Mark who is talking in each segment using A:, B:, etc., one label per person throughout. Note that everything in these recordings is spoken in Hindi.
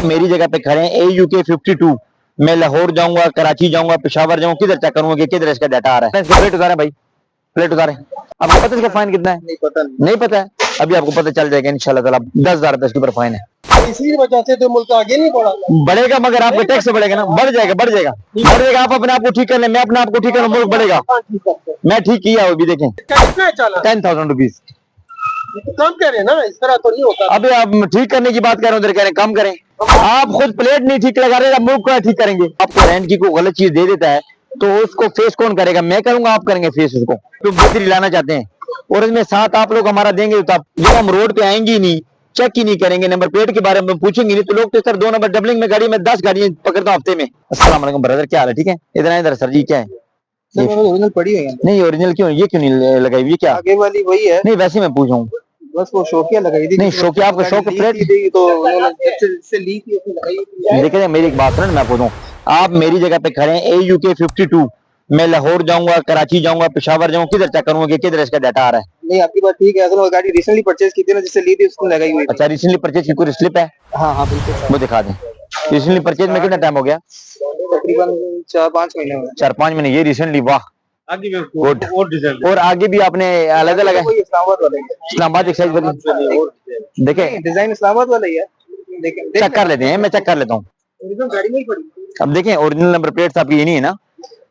A: मेरी जगह पे खड़े हैं AUK52, मैं लाहौर जाऊंगा, कराची जाऊंगा, पेशावर जाऊंगा, किधर चेक करूंगा कि किधर इसका डाटा आ रहा है। इसका प्लेट उतारे भाई, प्लेट उतारे। आपको पता है इसका फाइन कितना है? नहीं पता है। अभी आपको पता चल जाएगा इंशाल्लाह ताला। 10,000 रुपए इसके ऊपर फाइन है।
B: इसी वजह से तो मुल्क आगे नहीं बढ़ा।
A: बढ़ेगा मगर आपका टैक्स बढ़ेगा ना, बढ़ जाएगा बढ़ जाएगा बढ़ जाएगा। आप अपने आप को ठीक कर लें, मैं अपने आप को ठीक कर लूं, मुल्क बढ़ेगा। मैं ठीक किया अभी देखें,
B: कितना चला
A: 10,000 रुपीज।
B: कम करें ना, इस तरह तो नहीं होता।
A: अभी आप ठीक करने की बात कर रहे हो, उधर कह रहे हैं कम करें। आप खुद प्लेट नहीं ठीक लगा रहे, मुल्क को ठीक करेंगे। आपको रेंट की कोई गलत चीज दे देता है तो उसको फेस कौन करेगा? मैं करूंगा, आप करेंगे फेस उसको। तो बेहतरी लाना चाहते हैं और इसमें साथ आप लोग हमारा देंगे तो जब हम रोड पे आएंगे ही नहीं, चेक ही नहीं करेंगे, नंबर प्लेट के बारे में पूछेंगे नहीं, तो लोग तो सर 2 नंबर डबलिंग में गाड़ी में 10 गाड़ियां पकड़ता हूं हफ्ते में। अस्सलाम वालेकुम ब्रदर, क्या हाल है? ठीक है, इधर आए इधर। सर जी क्या है?
B: ओरिजिनल पड़ी है
A: नहीं ओरिजिनल क्यों, ये क्यों नहीं लगाई हुई? क्या
B: आगे वाली वही है?
A: नहीं वैसे मैं पूछ रहा हूँ।
B: बस वो शौकिया लगाई थी।
A: नहीं शौकिया, आपका शौक प्लेट
B: तो उन्होंने ली थी, उसने लगाई थी।
A: देखिए मेरी एक बात सुनो, मैं आपको दूं, आप मेरी जगह पे खड़े हैं AUK52, मैं लाहौर जाऊंगा, कराची जाऊंगा, पेशावर जाऊंगा, किधर चेक करूंगा कि किधर इसका डाटा आ रहा है।
B: नहीं आपकी बात ठीक है, अगर वो गाड़ी रिसेंटली परचेज की थी ना, जिससे ली थी उसको लगाई हुई।
A: अच्छा रिसेंटली परचेज की कोई स्लिप है?
B: हाँ हाँ बिल्कुल,
A: वो दिखा दें। रिसेंटली परचेज में कितना टाइम हो गया?
B: तकरीबन 4-5 महीने हुए।
A: 4-5 महीने। ये रिसेंटली, वाह गुड। और आगे भी आपने अलग अलग है?
B: इस्लामाबाद वाला ही है।
A: इस्लामाबाद एक साइज बदल देखे,
B: डिजाइन इस्लामाबाद वाला ही है, लेकिन
A: चेक कर लेते हैं, मैं चेक कर लेता हूँ।
B: ओरिजिनल गाड़ी में ही पड़ी।
A: अब देखें ओरिजिनल नंबर प्लेट आपकी ये नहीं है ना,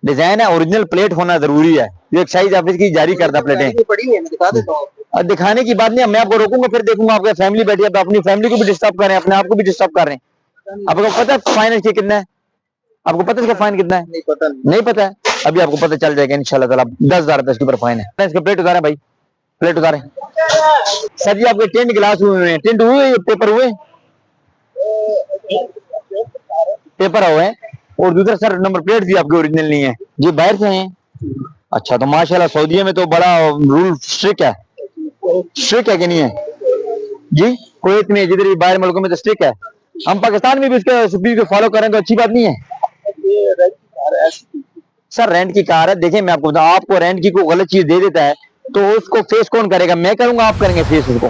A: डिजाइन है, ओरिजिनल प्लेट होना जरूरी है। ये एक्साइज ऑफिस की जारी करता प्लेटें
B: पड़ी है, मैं दिखा देता हूँ।
A: और दिखाने की बात नहीं है, मैं आपको रोकूंगा फिर देखूंगा आपका फैमिली बैठी है, तो अपनी फैमिली को भी डिस्टर्ब कर रहे हैं, अपने आप को भी डिस्टर्ब कर रहे हैं। आपको पता है फाइन इसके कितना है? आपको पता है इसका फाइन कितना है? नहीं पता है। अभी आपको पता चल जाएगा इंशाल्लाह ताला। 10,000 रुपए इसके ऊपर फाइन है। इसका प्लेट उतारे भाई, प्लेट उतारे। सर जी आपके टेंट गिलास हुए हैं, टेंट हुए, पेपर हुए, पेपर हुए हैं। और दूसरा सर नंबर प्लेट भी आपके ओरिजिनल नहीं है जी, बाहर से हैं। अच्छा तो माशाल्लाह सऊदीया में तो बड़ा रूल स्ट्रिक्ट है, स्ट्रिक्ट है कि नहीं है जी? कुवैत में, जिधर भी बाहर मुल्कों में तो स्ट्रिक्ट है। हम पाकिस्तान में भी उसके स्पीड को फॉलो करें तो अच्छी बात नहीं है। सर रेंट की कार है, देखिए मैं आपको बताऊं, आपको रेंट की कोई गलत चीज दे देता है तो उसको फेस कौन करेगा? मैं करूंगा, आप करेंगे फेस उसको?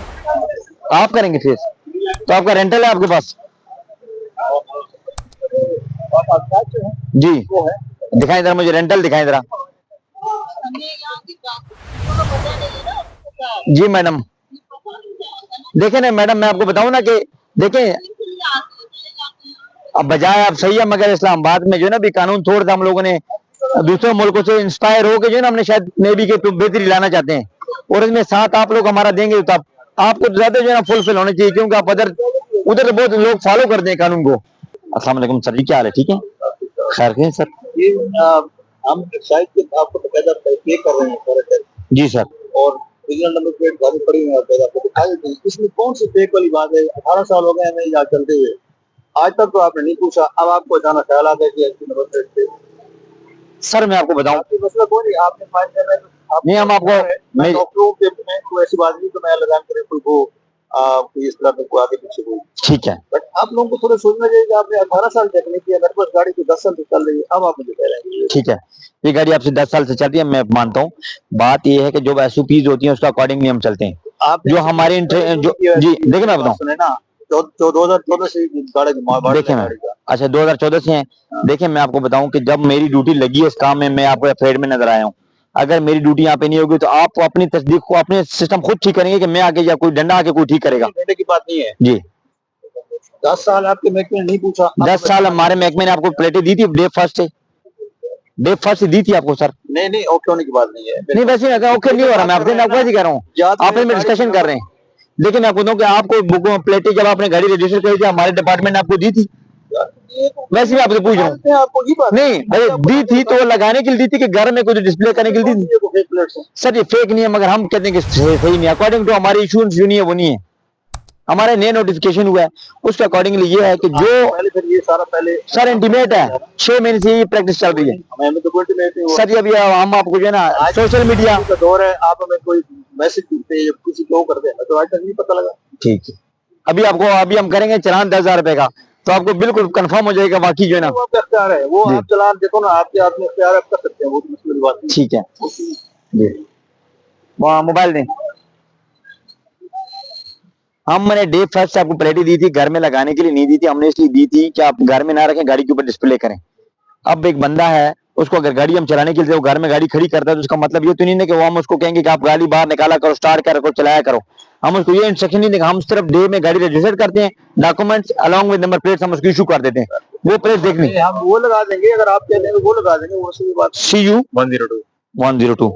A: आप करेंगे फेस। तो आपका रेंटल है आपके पास जी? दिखाएं जरा मुझे, रेंटल दिखाएं जरा जी। मैडम देखें ना मैडम, मैं आपको बताऊं ना कि देखें, अब बजाय आप सही है, मगर इस्लामाबाद में जो है ना भी कानून थोड़ा सा हम लोगों ने दूसरे मुल्कों से इंस्पायर होकर जो है ना, हमने शायद नेवी के बेहतरी लाना चाहते हैं और इसमें साथ आप लोग हमारा देंगे तो आपको ज्यादा जो है ना फुलफिल होने चाहिए, क्योंकि आप उधर बहुत लोग फॉलो करते हैं कानून को। अस्सलाम वालेकुम सर जी, क्या हाल है? ठीक है, खैर कहीं सर।
B: ये हम शायद आपको पे कर रहे हैं
A: जी सर,
B: और ओरिजिनल नंबर प्लेट गाड़ी पड़ी हुई है, आपको दिखा देते हैं। इसमें कौन सी फेक वाली बात है? 18 साल हो गए हमें यहाँ चलते हुए, आज तक तो आपने नहीं पूछा, अब आपको अचानक ख्याल आ गया कि ऐसी नंबर प्लेट पे।
A: सर मैं आपको बताऊं,
B: मसला कोई नहीं, आपने फाइन करना है तो
A: नहीं हम आपको
B: मैं डॉक्टरों के में कोई ऐसी बात नहीं तो मैं लगान करे कोई को इस तरह में कोई आगे पीछे कोई,
A: ठीक है।
B: बट आप लोगों को थोड़ा सोचना चाहिए कि आपने 18 साल तक नहीं किया, मेरे पास गाड़ी तो 10 साल से चल रही है, अब आप मुझे कह रहे हैं।
A: ठीक है, ये गाड़ी आपसे 10 साल से चल रही है, मैं मानता हूँ। बात ये है कि जो SOPs होती है उसका अकॉर्डिंगली हम चलते हैं।
B: आप
A: जो हमारे जो जी देखिए मैं बताऊँ,
B: सुने ना, 2014 से गाड़ी
A: देखे मैं, अच्छा 2014 से हैं। देखिए मैं आपको बताऊं कि जब मेरी ड्यूटी लगी है इस काम में, मैं आपको अफेड में नजर आया हूँ। अगर मेरी ड्यूटी यहाँ पे नहीं होगी तो आप अपनी तस्दीक को, अपने सिस्टम खुद ठीक करेंगे कि मैं आके या कोई डंडा आके कोई ठीक करेगा?
B: डंडे की बात नहीं है
A: जी।
B: 10 साल आपके महकमे ने नहीं पूछा?
A: 10 साल हमारे महकमे ने आपको प्लेटें दी थी डे फर्स्ट दी थी आपको सर?
B: नहीं ओके होने की बात नहीं है।
A: नहीं वैसे ओके नहीं हो रहा, मैं आपसे कह रहा हूँ, आपस में डिस्कशन कर रहे हैं। लेकिन मैं आपको बताऊं कि आपको प्लेटें जब आपने गाड़ी रजिस्टर करी थी हमारे डिपार्टमेंट ने आपको दी थी? वैसे मैं आपसे पूछ रहा हूँ। नहीं भाई दी थी तो लगाने के लिए दी थी कि घर में कुछ डिस्प्ले करने के लिए दी थी? सर ये फेक नहीं है, मगर हम कहते हैं कि सही नहीं, अकॉर्डिंग टू हमारी इशूज जो नहीं है वो नहीं है। हमारे नए नोटिफिकेशन हुआ है उसके अकॉर्डिंगली ये है कि जो
B: ये सारा पहले
A: सर इंटीमेट है, 6 महीने से ये प्रैक्टिस चल रही है सर। ये अभी हम आपको जो है ना सोशल मीडिया
B: का दौर है, आप हमें कोई मैसेज करते हैं किसी को करते हैं तो आज तक नहीं पता लगा।
A: ठीक है, अभी हम करेंगे चलान 10,000 रुपए का, तो आपको बिल्कुल कंफर्म हो जाएगा वाकई जो है ना।
B: वो आपका इख्तियार है, वो आप चलान देखो ना, आपके हाथ में इख्तियार आप कर सकते हैं, वो मुश्किल बात नहीं।
A: ठीक है जी, मोबाइल दें। हमने डे फर्स्ट से आपको प्लेटें दी थी, घर में लगाने के लिए नहीं दी थी, हमने इसलिए दी थी कि आप घर में ना रखें, गाड़ी के ऊपर डिस्प्ले करें। अब एक बंदा है, उसको अगर गाड़ी हम चलाने के लिए वो घर में गाड़ी खड़ी करता है तो उसका मतलब ये तो नहीं है कि वो हम उसको कहेंगे कि आप गाड़ी बाहर निकाला करो, स्टार्ट करो, चलाया करो। हम उसको ये इंस्ट्रक्शन नहीं देंगे, हम सिर्फ डे में गाड़ी रजिस्टर करते हैं, documents along with number plates हम उसको इशू कर देते हैं, वो प्लेट देखनी।
B: हम वो लगा देंगे, अगर आप कहते हैं तो वो लगा देंगे, वो सही बात।
A: CU
B: 102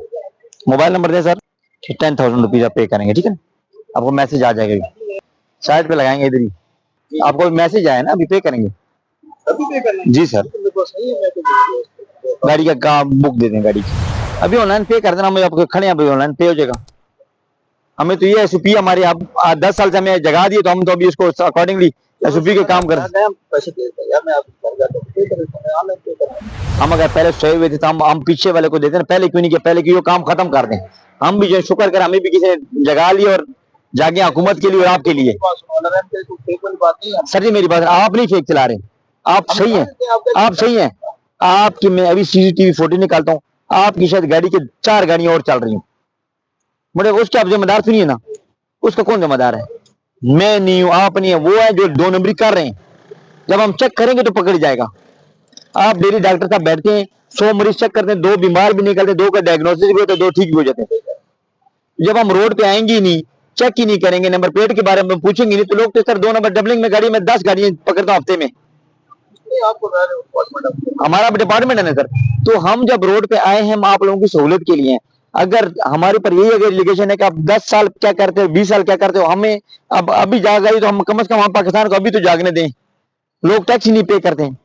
A: मोबाइल नंबर दें सर, 10,000 रुपीज आप पे करेंगे, ठीक है ना? आपको मैसेज आ जाएगा, साइड पे लगाएंगे इधर ही, आपको मैसेज आया ना, अभी पे करेंगे।
B: अभी पे करना है?
A: जी सर,
B: मेरे पास नहीं है, मैं तो
A: गाड़ी का काम बुक दे दें, गाड़ी की अभी ऑनलाइन पे कर देना, हम आपको खड़े हैं, अभी ऑनलाइन पे हो जाएगा। हमें तो ये SUP हमारी आप 10 साल से हमें जगह दी है, तो हम तो अभी इसको अकॉर्डिंगली SUP के काम करें।
B: पैसे दे देता यार, मैं आपको कर जाता हूं, पे कर देता हूं, मैं ऑनलाइन पे कर देता हूं।
A: हम अगर पहले सोए हुए थे तो हम पीछे वाले को देते हैं, पहले क्यों नहीं किया, पहले क्यों काम खत्म कर दें। हम भी जो है शुक्र कर, हमें भी किसी ने जगा ली और जागे हुकूमत के लिए और आपके लिए।
B: ऑनलाइन पे तो फेक वाली बात नहीं है।
A: सर जी मेरी बात, आप नहीं फेक चला रहे, आप सही हैं, आप सही हैं। आपकी मैं अभी CCTV फोटो निकालता हूँ, आपकी शायद गाड़ी के 4 गाड़ियां और चल रही हूँ, बड़े उसके आप जिम्मेदार सुनिए ना, उसका कौन जिम्मेदार है? मैं नहीं हूं, आप नहीं है, वो है जो 2 नंबरी कर रहे हैं। जब हम चेक करेंगे तो पकड़ जाएगा। आप डेली डॉक्टर साहब बैठते हैं, 100 मरीज चेक करते हैं, 2 बीमार भी निकलते, 2 का डायग्नोसिस भी होता है, 2 ठीक भी हो जाते हैं। जब हम रोड पे आएंगे ही नहीं, चेक ही नहीं करेंगे, नंबर प्लेट के बारे में पूछेंगे नहीं, तो लोग तो सर 2 नंबर डबलिंग में गाड़ी में 10 गाड़ियां पकड़ता हूं हफ्ते में।
B: आपको
A: हमारा डिपार्टमेंट है ना सर, तो हम जब रोड पे आए हैं, हम आप लोगों की सहूलियत के लिए हैं। अगर हमारे ऊपर यही अगर एलिगेशन है कि आप 10 साल क्या करते हो, 20 साल क्या करते हो, हमें अब अभी जाग आई तो हम कम से कम हम पाकिस्तान को अभी तो जागने दें। लोग टैक्स ही नहीं पे करते हैं,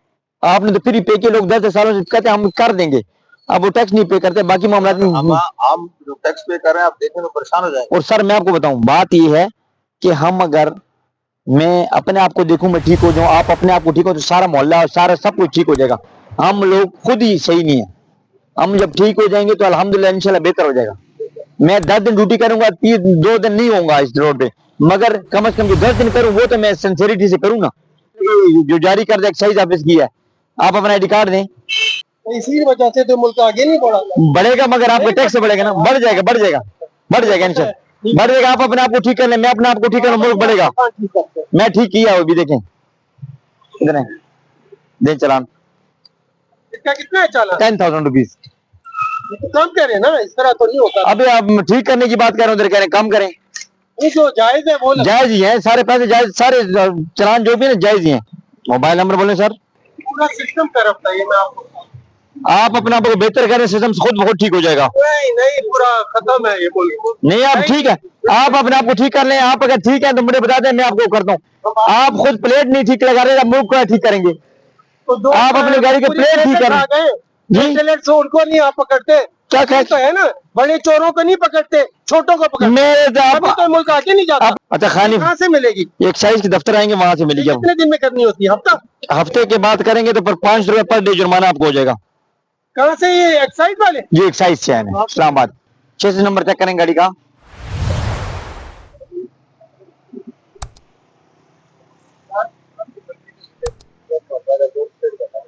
A: आपने तो फ्री पे किए, लोग 10 सालों से कहते हैं हम कर देंगे, अब वो टैक्स नहीं पे करते, बाकी मामला
B: हम जो टैक्स पे कर रहे हैं, आप देखने में परेशान हो जाएंगे।
A: और सर मैं आपको बताऊं, बात ये है कि हम अगर मैं अपने आप को देखूं, मैं ठीक हो जाऊं, आप अपने आप को ठीक हो तो सारा मोहल्ला और सारा सब कुछ ठीक हो जाएगा। हम लोग खुद ही सही नहीं है, हम जब ठीक हो जाएंगे तो अल्हम्दुलिल्लाह इंशाल्लाह बेहतर हो जाएगा। मैं 10 दिन ड्यूटी करूंगा, 2 दिन नहीं होऊंगा इस रोड पे, मगर कम से कम जो 10 दिन करूं वो तो मैं सिंसियरिटी से करूंगा। जो जारी कर दे एक्साइज ऑफिस की है, आप अपना ID कार्ड दें,
B: इसी वजह से तो मुल्क आगे नहीं बढ़ा।
A: बढ़ेगा, मगर आपका टैक्स बढ़ेगा ना, बढ़ जाएगा बढ़ जाएगा बढ़ जाएगा इंशाल्लाह, बढ़ जाएगा। आप अपने आप को ठीक कर लें, मैं अपने आप को ठीक करूं, मुल्क बढ़ेगा। मैं ठीक किया, वो भी देखें इधर है, दें चलान,
B: इसका कितना है चालान?
A: 10,000 रुपीज।
B: कम करें ना, इस तरह तो नहीं होता।
A: अभी आप ठीक करने की बात कर रहे हो, उधर कह रहे हैं कम करें।
B: ये जो जायज है वो
A: जायज ही है, सारे पैसे जायज, सारे चलान जो भी है जायज ही है। मोबाइल नंबर बोले सर,
B: पूरा सिस्टम करप्ट है, ये मैं आपको
A: आप अपने आप को बेहतर करें, सिस्टम खुद बहुत ठीक हो जाएगा।
B: नहीं पूरा खत्म है ये मुल्क।
A: नहीं आप ठीक है, आप अपने आप को ठीक कर लें, आप अगर ठीक है तो मुझे बता दें, मैं आपको करता हूँ। आप खुद प्लेट नहीं ठीक लगा रहे, मुल्क को ठीक करेंगे।
B: तो
A: आप अपनी गाड़ी के प्लेट ठीक करें जी,
B: उनको नहीं आप पकड़ते,
A: क्या
B: तो है ना, बड़े चोरों को नहीं पकड़ते, छोटों को पकड़ते।
A: मेरे
B: अभी तो मुल्क आगे नहीं जाता।
A: अच्छा खानी
B: कहाँ से मिलेगी?
A: एक्साइज के दफ्तर आएंगे, वहां से मिलेगी।
B: कितने दिन में करनी होती है? हफ्ता?
A: हफ्ते के बाद करेंगे तो पर 5 रुपए पर डे जुर्माना आपको हो जाएगा।
B: कहाँ से? ये एक्साइज वाले
A: जी एक्साइज से आए इस्लामाबाद। 6 नंबर चेक करें गाड़ी का।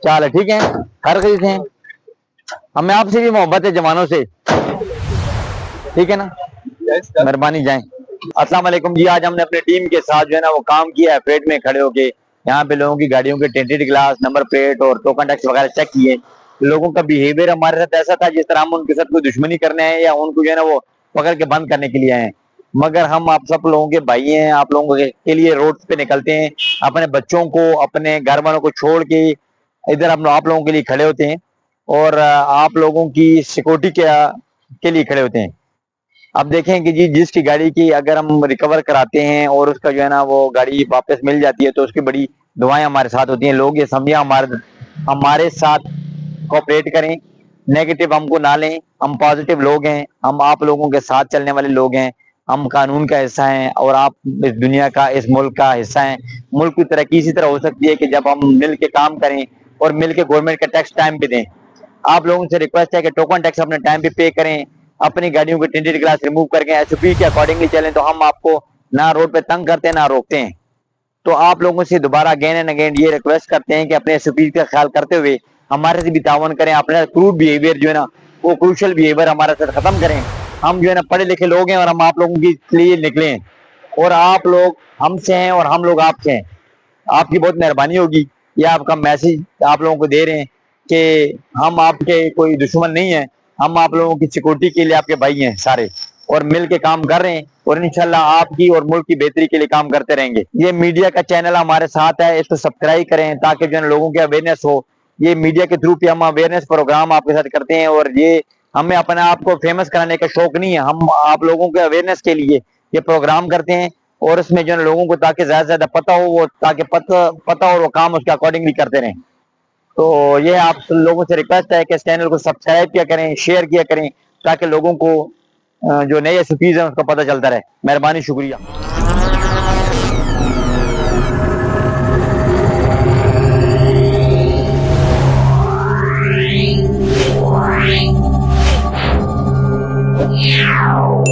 A: क्या हाल है? ठीक है, हर खरीद हैं, हमें आपसे भी मोहब्बत है जवानों से, ठीक है ना, मेहरबानी जाएं। अस्सलाम वालेकुम जी, आज हमने अपने टीम के साथ जो है ना वो काम किया है, फ्रेट में खड़े होके यहाँ पे लोगों की गाड़ियों के टेंटेड ग्लास, नंबर प्लेट और टोकन टैक्स वगैरह चेक किए। लोगों का बिहेवियर हमारे साथ ऐसा था जिस तरह हम उनके साथ कोई दुश्मनी करने आए या उनको जो है ना वो पकड़ के बंद करने के लिए आए, मगर हम आप सब लोगों के भाई हैं, आप लोगों के लिए रोड पे निकलते हैं, अपने बच्चों को अपने घर वालों को छोड़ के इधर हम आप लोगों के लिए खड़े होते हैं और आप लोगों की सिक्योरिटी के लिए खड़े होते हैं। अब देखें कि जी जिसकी गाड़ी की अगर हम रिकवर कराते हैं और उसका जो है ना वो गाड़ी वापस मिल जाती है तो उसकी बड़ी दुआएं हमारे साथ होती हैं। लोग ये समझे हमारे साथ कोऑपरेट करें, नेगेटिव हमको ना लें, हम पॉजिटिव लोग हैं, हम आप लोगों के साथ चलने वाले लोग हैं, हम कानून का हिस्सा हैं और आप इस दुनिया का, इस मुल्क का हिस्सा हैं। मुल्क की तरक्की इसी तरह हो सकती है कि जब हम मिल के काम करें और मिल के गवर्नमेंट का टैक्स टाइम पे दें। आप लोगों से रिक्वेस्ट है कि टोकन टैक्स अपने टाइम पे करें, अपनी गाड़ियों के टिंटेड ग्लास रिमूव करके SUP के अकॉर्डिंगली चलें, तो हम आपको ना रोड पे तंग करते हैं ना रोकते हैं। तो आप लोगों से दोबारा अगेन एंड अगेन ये रिक्वेस्ट करते हैं कि अपने SUP का ख्याल करते हुए हमारे से भी तावन करें, अपना क्रूड बिहेवियर जो है ना वो क्रूशल बिहेवियर हमारे साथ खत्म करें। हम जो है ना पढ़े लिखे लोग हैं और हम आप लोगों के लिए निकले हैं और आप लोग हमसे हैं और हम लोग आपसे हैं। आपकी बहुत मेहरबानी होगी। ये आपका मैसेज आप लोगों को दे रहे हैं कि हम आपके कोई दुश्मन नहीं है, हम आप लोगों की सिक्योरिटी के लिए आपके भाई हैं सारे, और मिल के काम कर रहे हैं, और इंशाल्लाह आपकी और मुल्क की बेहतरी के लिए काम करते रहेंगे। ये मीडिया का चैनल हमारे साथ है, इसको सब्सक्राइब करें ताकि जो है लोगों की अवेयरनेस हो। ये मीडिया के थ्रू पे हम अवेयरनेस प्रोग्राम आपके साथ करते हैं, और ये हमें अपने आप को फेमस कराने का शौक नहीं है, हम आप लोगों के अवेयरनेस के लिए ये प्रोग्राम करते हैं, और इसमें जो है लोगों को ताकि ज्यादा से ज्यादा पता हो, वो ताकि पता और वो काम उसके अकॉर्डिंगली करते रहें। तो ये आप लोगों से रिक्वेस्ट है कि इस चैनल को सब्सक्राइब किया करें, शेयर किया करें, ताकि लोगों को जो नई रेसिपीज है उसका पता चलता रहे। मेहरबानी, शुक्रिया।
C: Meow.